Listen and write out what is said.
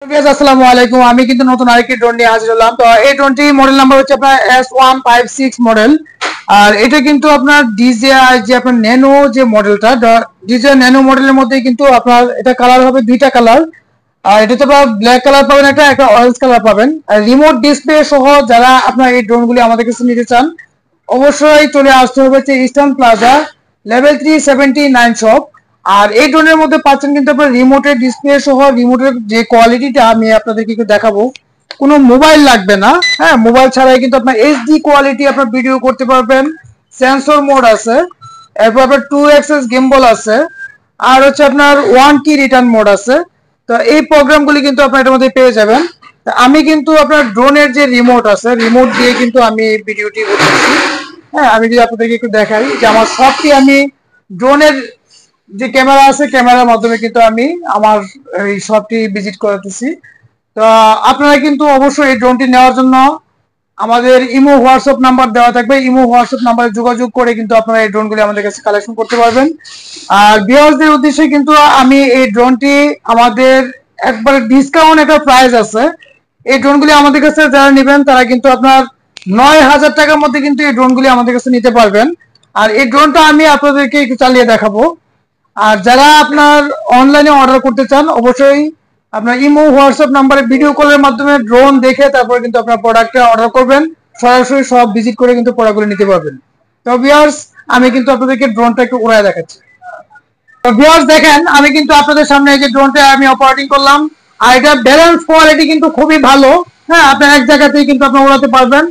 আসসালামু আলাইকুম। আমি কিন্তু নতুন আরেকটি ড্রোন নিয়ে হাজির হলাম। তো এই ড্রোনটি মডেল নাম্বার হচ্ছে আপনার S156 মডেল। আর এটা কিন্তু আপনার DJI যে আপনার ন্যানো যে মডেলটা, DJI ন্যানো মডেলের মধ্যে কিন্তু আপনার এটা কালার হবে দুইটা কালার। আর এটাতে আপনার ব্ল্যাক কালার পাবেন, একটা অরেঞ্জ কালার পাবেন। আর রিমোট ডিসপ্লে সহ যারা আপনার এই ড্রোনগুলি আমাদের কাছে নিতে চান অবশ্যই চলে আসতে হবে যে ইস্টার্ন প্লাজা লেভেল 379 শপ। আর এই ড্রোনের মধ্যে পাচ্ছেন কিন্তু আপনার রিমোটের ডিসপ্লে সহ রিমোটের যে কোয়ালিটিটা আমি আপনাদেরকে একটু দেখাবো। কোনো মোবাইল লাগবে না, হ্যাঁ, মোবাইল ছাড়াই কিন্তু আপনার এইচডি কোয়ালিটি আপনার ভিডিও করতে পারবেন। সেন্সর মোড আছে, এরপর আপনার 2 এক্সেস গিম্বল আছে, আর হচ্ছে আপনার 1 কি রিটার্ন মোড আছে। তো এই প্রোগ্রামগুলি কিন্তু আপনার এটার মধ্যে পেয়ে যাবেন। আমি কিন্তু আপনার ড্রোনের যে রিমোট আছে, রিমোট দিয়ে কিন্তু আমি ভিডিওটি করতেছি। হ্যাঁ, আমি যদি আপনাদেরকে একটু দেখাই যে আমার সবটি আমি ড্রোনের যে ক্যামেরা আছে ক্যামেরার মাধ্যমে কিন্তু আমি আমার এই শপটি ভিজিট করাতেছি। তো আপনারা কিন্তু অবশ্যই এই ড্রোনটি নেওয়ার জন্য আমাদের ইমো হোয়াটসঅ্যাপ নাম্বার দেওয়া থাকবে, ইমো হোয়াটসঅ্যাপ নাম্বারে যোগাযোগ করে কিন্তু আপনারা এই ড্রোনগুলি আমাদের কাছে কালেকশন করতে পারবেন। আর ভিউয়ার্সদের উদ্দেশ্যে কিন্তু আমি এই ড্রোনটি আমাদের একবারে ডিসকাউন্ট একটা প্রাইস আছে। এই ড্রোনগুলি আমাদের কাছে যারা নেবেন তারা কিন্তু আপনার 9,000 টাকার মধ্যে কিন্তু এই ড্রোনগুলি আমাদের কাছে নিতে পারবেন। আর এই ড্রোনটা আমি আপনাদেরকে একটু চালিয়ে দেখাবো। আর যারা আপনার অনলাইনে অর্ডার করতে চান অবশ্যই আপনার ইমো হোয়াটসঅ্যাপ নাম্বারে ভিডিও কলের মাধ্যমে ড্রোন দেখে তারপরে কিন্তু আপনার প্রোডাক্টটা অর্ডার করবেন। সরাসরি সব ভিজিট করে কিন্তু প্রোডাক্টগুলো নিতে পারবেন। তো ভিউয়ার্স, আমি কিন্তু আপনাদেরকে ড্রোনটা একটু উড়ায় দেখাচ্ছি। তো ভিউয়ার্স দেখেন, আমি কিন্তু আপনাদের সামনে এই যে ড্রোনটা আমি অপারেটিং করলাম। আর এটা ব্যালেন্স কোয়ালিটি কিন্তু খুবই ভালো। হ্যাঁ, আপনার এক জায়গাতেই কিন্তু আপনি উড়াতে পারবেন।